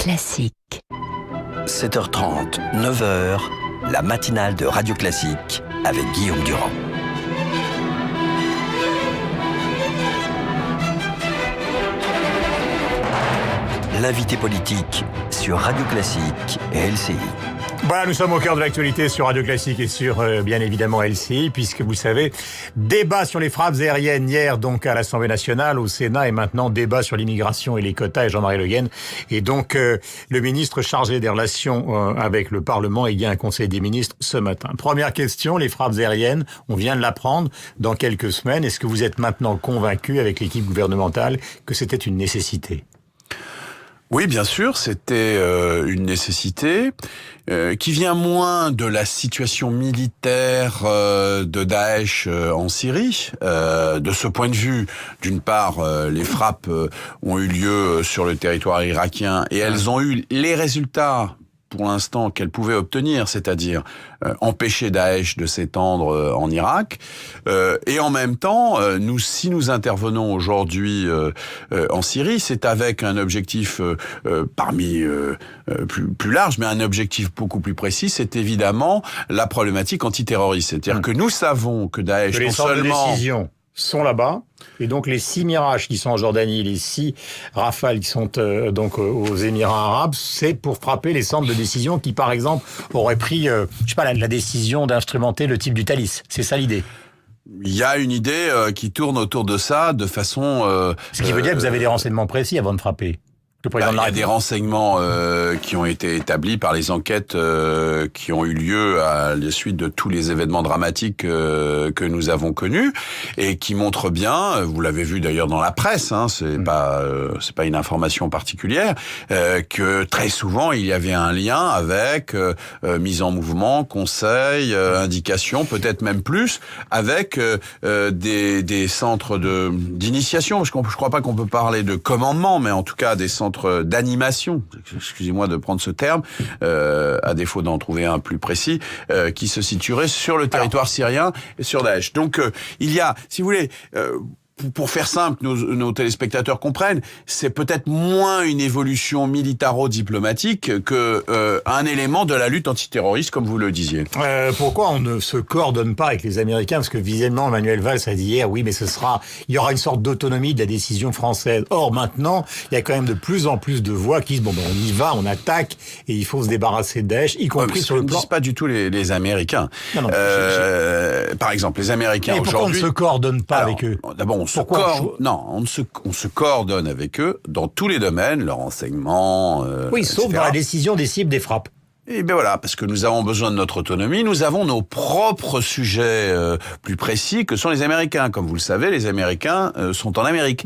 Classique. 7h30, 9h, la matinale de Radio Classique avec Guillaume Durand. L'invité politique sur Radio Classique et LCI. Voilà, nous sommes au cœur de l'actualité sur Radio Classique et sur, bien évidemment, LCI, puisque vous savez, débat sur les frappes aériennes hier, donc, à l'Assemblée nationale, au Sénat, et maintenant débat sur l'immigration et les quotas, et Jean-Marie Le Guen. Et donc, le ministre chargé des relations avec le Parlement, il y a un conseil des ministres ce matin. Première question, les frappes aériennes, on vient de l'apprendre dans quelques semaines. Est-ce que vous êtes maintenant convaincu avec l'équipe gouvernementale que c'était une nécessité ? Oui, bien sûr, c'était une nécessité qui vient moins de la situation militaire de Daesh en Syrie. De ce point de vue, d'une part, les frappes ont eu lieu sur le territoire irakien et elles ont eu les résultats pour l'instant qu'elles pouvaient obtenir, c'est-à-dire empêcher Daesh de s'étendre en Irak. Et en même temps, si nous intervenons aujourd'hui en Syrie, c'est avec un objectif plus large, mais un objectif beaucoup plus précis, c'est évidemment la problématique antiterroriste. C'est-à-dire que nous savons que Daesh, les centres de décision sont là-bas, et donc les 6 Mirage qui sont en Jordanie, les 6 Rafale qui sont donc aux Émirats Arabes, c'est pour frapper les centres de décision qui, par exemple, auraient pris, la décision d'instrumenter le type du Thalys. C'est ça l'idée. Il y a une idée qui tourne autour de ça de façon... Ce qui veut dire que vous avez des renseignements précis avant de frapper. Il y a des renseignements qui ont été établis par les enquêtes qui ont eu lieu à la suite de tous les événements dramatiques que nous avons connus et qui montrent bien, vous l'avez vu d'ailleurs dans la presse, c'est pas une information particulière, que très souvent il y avait un lien avec mise en mouvement, conseil, indication, peut-être même plus, avec des centres d'initiation. Je crois pas qu'on peut parler de commandement, mais en tout cas des centres d'animation, excusez-moi de prendre ce terme, à défaut d'en trouver un plus précis, qui se situerait sur le territoire syrien et sur Daesh. Donc il y a, si vous voulez, pour faire simple, nos téléspectateurs comprennent, c'est peut-être moins une évolution militaro-diplomatique que un élément de la lutte antiterroriste, comme vous le disiez. Pourquoi on ne se coordonne pas avec les Américains ? Parce que visiblement, Manuel Valls a dit hier, oui, mais il y aura une sorte d'autonomie de la décision française. Or, maintenant, il y a quand même de plus en plus de voix qui disent, on y va, on attaque, et il faut se débarrasser de Daesh, y compris sur le plan... Ce ne disent pas du tout les Américains. Non, par exemple, les Américains aujourd'hui... Pourquoi on ne se coordonne pas avec eux ? D'abord, on se coordonne avec eux dans tous les domaines, le renseignement... sauf dans la décision des cibles des frappes. Et bien voilà, parce que nous avons besoin de notre autonomie, nous avons nos propres sujets plus précis que sont les Américains. Comme vous le savez, les Américains sont en Amérique.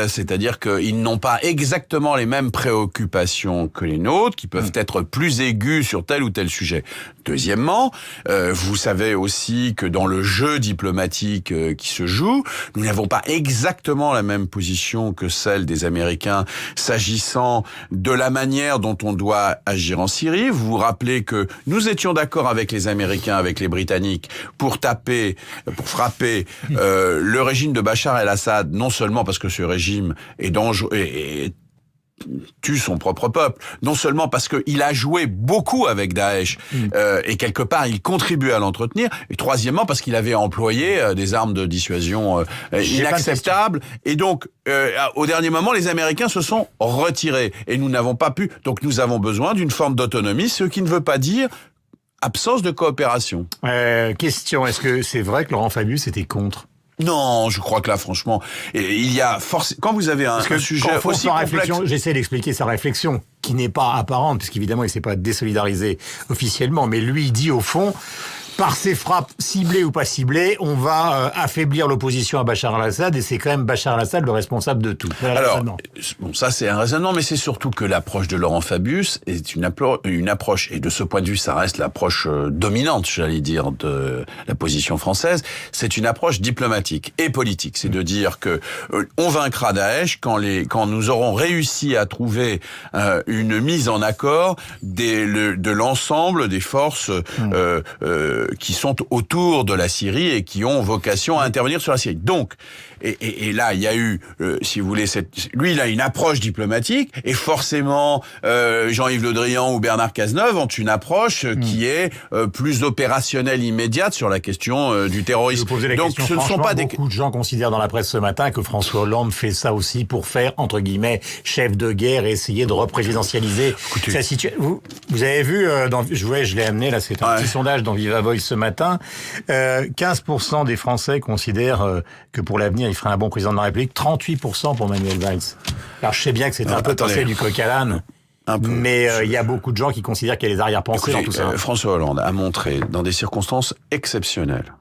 C'est-à-dire qu'ils n'ont pas exactement les mêmes préoccupations que les nôtres, qui peuvent être plus aiguës sur tel ou tel sujet. Deuxièmement, vous savez aussi que dans le jeu diplomatique qui se joue, nous n'avons pas exactement la même position que celle des Américains s'agissant de la manière dont on doit agir en Syrie. Vous vous rappelez que nous étions d'accord avec les Américains, avec les Britanniques, pour frapper le régime de Bachar el-Assad, non seulement parce que ce régime est dangereux et tue son propre peuple, non seulement parce qu'il a joué beaucoup avec Daesh et quelque part il contribue à l'entretenir, et troisièmement parce qu'il avait employé des armes de dissuasion inacceptables, et donc au dernier moment les Américains se sont retirés et nous n'avons pas pu, donc nous avons besoin d'une forme d'autonomie, ce qui ne veut pas dire absence de coopération. Question, est-ce que c'est vrai que Laurent Fabius était contre ? Non, je crois que là, franchement, il y a quand vous avez un sujet aussi complexe... J'essaie d'expliquer sa réflexion, qui n'est pas apparente, puisqu'évidemment, il ne s'est pas désolidarisé officiellement, mais lui, il dit au fond... Par ces frappes ciblées ou pas ciblées, on va affaiblir l'opposition à Bachar el-Assad, et c'est quand même Bachar el-Assad le responsable de tout. Alors, ça c'est un raisonnement, mais c'est surtout que l'approche de Laurent Fabius est une approche, et de ce point de vue, ça reste l'approche dominante, j'allais dire, de la position française. C'est une approche diplomatique et politique. C'est de dire que on vaincra Daesh quand nous aurons réussi à trouver une mise en accord de l'ensemble des forces qui sont autour de la Syrie et qui ont vocation à intervenir sur la Syrie. Donc, et là, il y a eu, si vous voulez, lui, il a une approche diplomatique, et forcément, Jean-Yves Le Drian ou Bernard Cazeneuve ont une approche qui est plus opérationnelle, immédiate sur la question du terrorisme. Donc, ce ne sont pas beaucoup de gens considèrent dans la presse ce matin que François Hollande fait ça aussi pour faire, entre guillemets, chef de guerre et essayer de représidentialiser sa situation. Vous avez vu, je l'ai amené là, c'est un petit sondage dans Viva Voice ce matin. 15% des Français considèrent que pour l'avenir, il ferait un bon président de la République. 38% pour Manuel Valls. Alors je sais bien que c'est un peu passé du coq à l'âne. Mais il y a beaucoup de gens qui considèrent qu'il y a des arrière-pensées dans tout ça. François Hollande a montré, dans des circonstances exceptionnelles,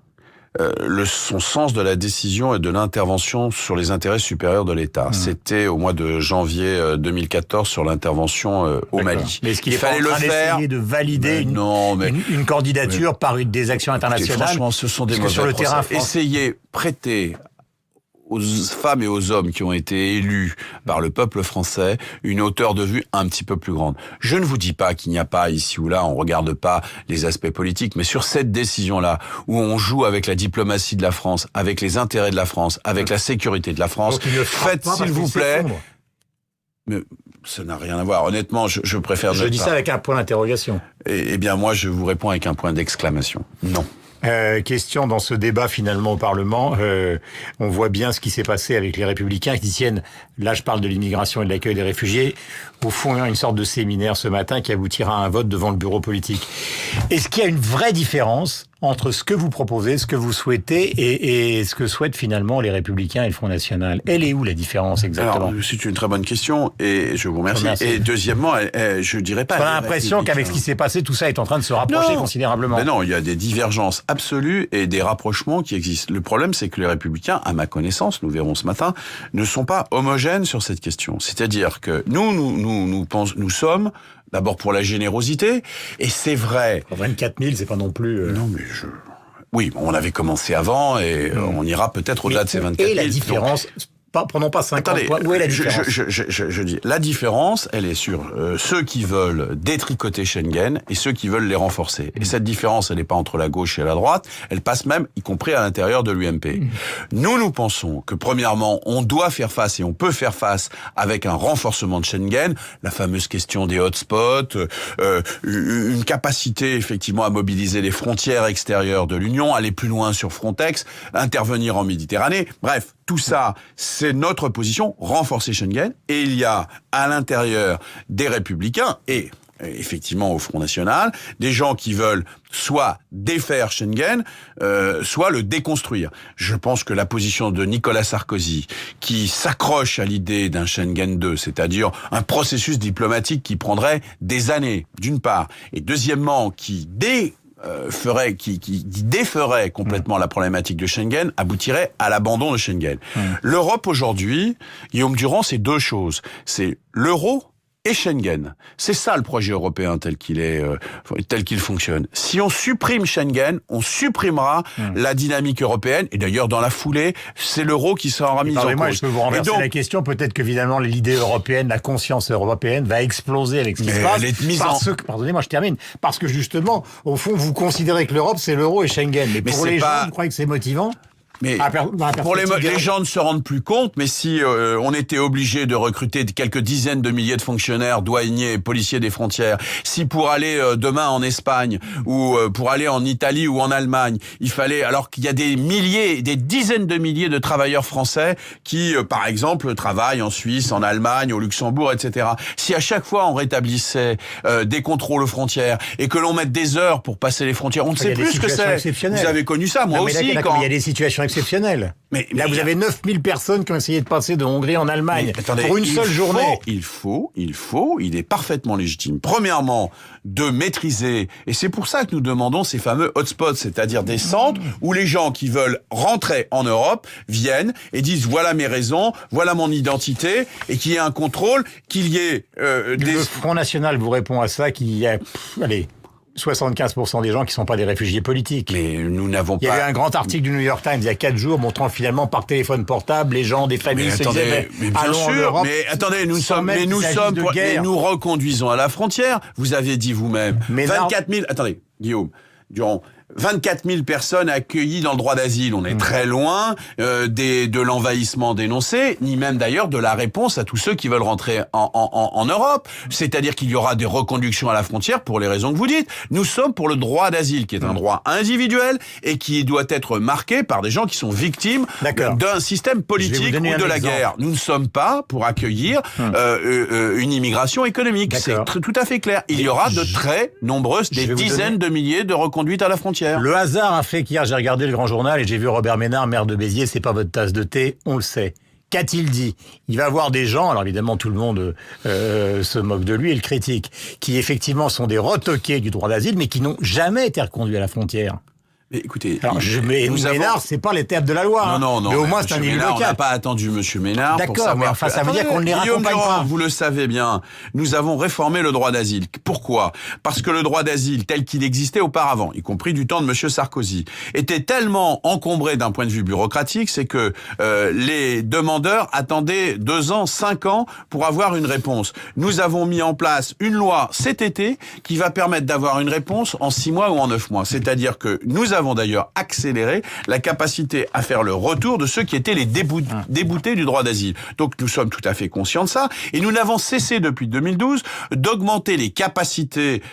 son sens de la décision et de l'intervention sur les intérêts supérieurs de l'État. C'était au mois de janvier 2014 sur l'intervention au Mali. Mais est-ce qu'il fallait le faire d'essayer de valider une candidature par des actions internationales? Franchement, ce sont des mauvais sur le procès. terrain Essayez, prêter aux femmes et aux hommes qui ont été élus par le peuple français une hauteur de vue un petit peu plus grande. Je ne vous dis pas qu'il n'y a pas ici ou là, on regarde pas les aspects politiques, mais sur cette décision-là, où on joue avec la diplomatie de la France, avec les intérêts de la France, avec la sécurité de la France, faites s'il vous plaît. Mais ça n'a rien à voir. Honnêtement, je préfère... Je dis ça avec un point d'interrogation. Eh bien, moi, je vous réponds avec un point d'exclamation. Non. Question dans ce débat finalement au Parlement, on voit bien ce qui s'est passé avec les Républicains qui tiennent, là je parle de l'immigration et de l'accueil des réfugiés, au fond une sorte de séminaire ce matin qui aboutira à un vote devant le bureau politique. Est-ce qu'il y a une vraie différence entre ce que vous proposez, ce que vous souhaitez et ce que souhaitent finalement les Républicains et le Front National? Elle est où la différence exactement? Alors, c'est une très bonne question et je vous remercie. Et deuxièmement, je dirais pas... On a l'impression qu'avec ce qui s'est passé, tout ça est en train de se rapprocher considérablement. Mais non, il y a des divergences absolues et des rapprochements qui existent. Le problème, c'est que les Républicains, à ma connaissance, nous verrons ce matin, ne sont pas homogènes sur cette question. C'est-à-dire que nous sommes d'abord pour la générosité, et c'est vrai. 24 000, c'est pas non plus... Non, mais oui, on avait commencé avant, et on ira peut-être au-delà de ces 24 000. Et la différence... Prenons pas 50 points. Où est la différence? Je dis, la différence, elle est sur ceux qui veulent détricoter Schengen et ceux qui veulent les renforcer. Et cette différence, elle n'est pas entre la gauche et la droite, elle passe même, y compris à l'intérieur de l'UMP. Nous pensons que, premièrement, on doit faire face et on peut faire face avec un renforcement de Schengen, la fameuse question des hotspots, une capacité, effectivement, à mobiliser les frontières extérieures de l'Union, aller plus loin sur Frontex, intervenir en Méditerranée. Bref, tout ça, c'est notre position, renforcer Schengen. Et il y a à l'intérieur des Républicains et effectivement au Front National, des gens qui veulent soit défaire Schengen, soit le déconstruire. Je pense que la position de Nicolas Sarkozy, qui s'accroche à l'idée d'un Schengen 2, c'est-à-dire un processus diplomatique qui prendrait des années, d'une part, et deuxièmement, qui déferait complètement la problématique de Schengen, aboutirait à l'abandon de Schengen. L'Europe aujourd'hui, Guillaume Durand, c'est deux choses. C'est l'euro et Schengen. C'est ça le projet européen tel qu'il fonctionne. Si on supprime Schengen, on supprimera la dynamique européenne. Et d'ailleurs, dans la foulée, c'est l'euro qui sera mis en cause. Moi, je peux vous renverser la question. Peut-être que, évidemment, l'idée européenne, la conscience européenne va exploser avec ce qui se passe. Pardonnez-moi, je termine. Parce que, justement, au fond, vous considérez que l'Europe, c'est l'euro et Schengen. Mais pour les gens, vous croyez que c'est motivant? Mais pour les gens ne se rendent plus compte, mais si on était obligé de recruter quelques dizaines de milliers de fonctionnaires, douaniers et policiers des frontières, si pour aller demain en Espagne ou pour aller en Italie ou en Allemagne, il fallait, alors qu'il y a des dizaines de milliers de travailleurs français qui, par exemple, travaillent en Suisse, en Allemagne, au Luxembourg, etc. Si à chaque fois on rétablissait des contrôles aux frontières et que l'on mette des heures pour passer les frontières, on ne sait plus ce que c'est. Vous avez connu ça, moi aussi. Il y a des situations exceptionnelles. Mais là, vous avez 9000 personnes qui ont essayé de passer de Hongrie en Allemagne pour une seule journée. Il est parfaitement légitime. Premièrement, de maîtriser, et c'est pour ça que nous demandons ces fameux hotspots, c'est-à-dire des centres où les gens qui veulent rentrer en Europe viennent et disent voilà mes raisons, voilà mon identité, et qu'il y ait un contrôle, qu'il y ait Le Front National vous répond à ça, qu'il y a 75% des gens qui ne sont pas des réfugiés politiques. Mais nous n'avons pas... Il y avait un grand article du New York Times il y a 4 jours montrant finalement par téléphone portable les gens des familles se disaient allons en Europe. Mais attendez, nous reconduisons à la frontière. Vous aviez dit vous-même 24 000... Attendez, Guillaume Durand, 24 000 personnes accueillies dans le droit d'asile. On est très loin de l'envahissement dénoncé, ni même d'ailleurs de la réponse à tous ceux qui veulent rentrer en Europe. C'est-à-dire qu'il y aura des reconductions à la frontière pour les raisons que vous dites. Nous sommes pour le droit d'asile, qui est un droit individuel et qui doit être marqué par des gens qui sont victimes d'un système politique ou de la guerre. Nous ne sommes pas pour accueillir une immigration économique. C'est tout à fait clair. Il y aura de très nombreuses, des dizaines de milliers de reconduites à la frontière. Le hasard a fait qu'hier j'ai regardé le Grand Journal et j'ai vu Robert Ménard, maire de Béziers, c'est pas votre tasse de thé, on le sait. Qu'a-t-il dit? Il va avoir des gens, alors évidemment tout le monde se moque de lui et le critique, qui effectivement sont des retoqués du droit d'asile, mais qui n'ont jamais été reconduits à la frontière. Mais écoutez, alors, Ménard, c'est pas les termes de la loi. Non. Mais au moins, c'est un élu local. On n'a pas attendu Monsieur Ménard pour savoir. Mais enfin, ça veut dire qu'on ne les raccompagne pas. Vous le savez bien, nous avons réformé le droit d'asile. Pourquoi? Parce que le droit d'asile, tel qu'il existait auparavant, y compris du temps de Monsieur Sarkozy, était tellement encombré d'un point de vue bureaucratique, c'est que les demandeurs attendaient 2 ans, 5 ans pour avoir une réponse. Nous avons mis en place une loi cet été qui va permettre d'avoir une réponse en 6 mois ou en 9 mois. C'est-à-dire que nous avons d'ailleurs accéléré la capacité à faire le retour de ceux qui étaient les déboutés du droit d'asile. Donc nous sommes tout à fait conscients de ça et nous n'avons cessé depuis 2012 d'augmenter les capacités,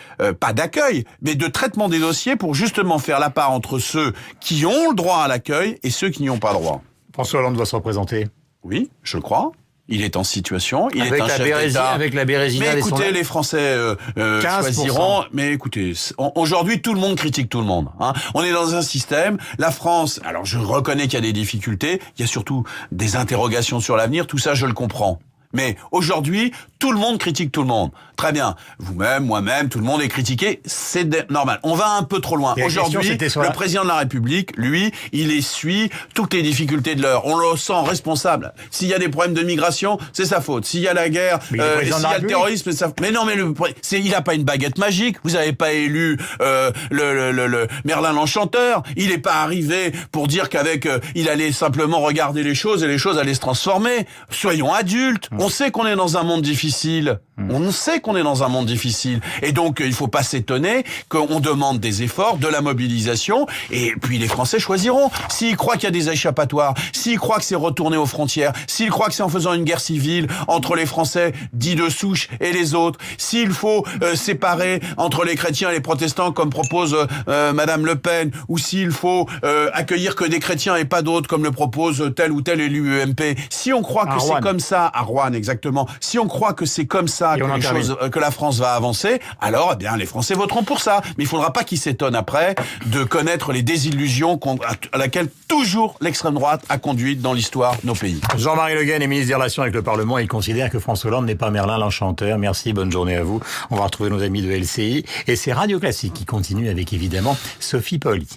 pas d'accueil, mais de traitement des dossiers pour justement faire la part entre ceux qui ont le droit à l'accueil et ceux qui n'y ont pas droit. François Hollande doit se représenter. Oui, je crois. Il est en situation, il est un chef d'État. Avec la Bérésina. Mais écoutez, les Français choisiront. Mais écoutez, aujourd'hui, tout le monde critique tout le monde. Hein. On est dans un système. La France, alors je reconnais qu'il y a des difficultés, il y a surtout des interrogations sur l'avenir. Tout ça, je le comprends. Mais aujourd'hui, tout le monde critique tout le monde. Très bien. Vous-même, moi-même, tout le monde est critiqué. C'est normal. On va un peu trop loin. Aujourd'hui, le président de la République, lui, il essuie toutes les difficultés de l'heure. On le sent responsable. S'il y a des problèmes de migration, c'est sa faute. S'il y a la guerre, s'il y a le terrorisme, c'est sa faute. Mais non, mais il n'a pas une baguette magique. Vous n'avez pas élu le Merlin l'Enchanteur. Il n'est pas arrivé pour dire qu'avec il allait simplement regarder les choses et les choses allaient se transformer. Soyons adultes. On sait qu'on est dans un monde difficile. On sait qu'on est dans un monde difficile. Et donc, il faut pas s'étonner qu'on demande des efforts, de la mobilisation, et puis les Français choisiront. S'ils croient qu'il y a des échappatoires, s'ils croient que c'est retourner aux frontières, s'ils croient que c'est en faisant une guerre civile entre les Français dits de souche et les autres, s'il faut séparer entre les chrétiens et les protestants, comme propose Madame Le Pen, ou s'il faut accueillir que des chrétiens et pas d'autres, comme le propose tel ou tel élu UMP, si on croit que c'est comme ça, à Rouen exactement, si on croit que c'est comme ça que la France va avancer, alors eh bien les Français voteront pour ça. Mais il faudra pas qu'ils s'étonnent après de connaître les désillusions à laquelle toujours l'extrême droite a conduit dans l'histoire de nos pays. Jean-Marie Le Guen est ministre des Relations avec le Parlement. Il considère que François Hollande n'est pas Merlin l'Enchanteur. Merci, bonne journée à vous. On va retrouver nos amis de LCI. Et c'est Radio Classique qui continue avec évidemment Sophie Paoli.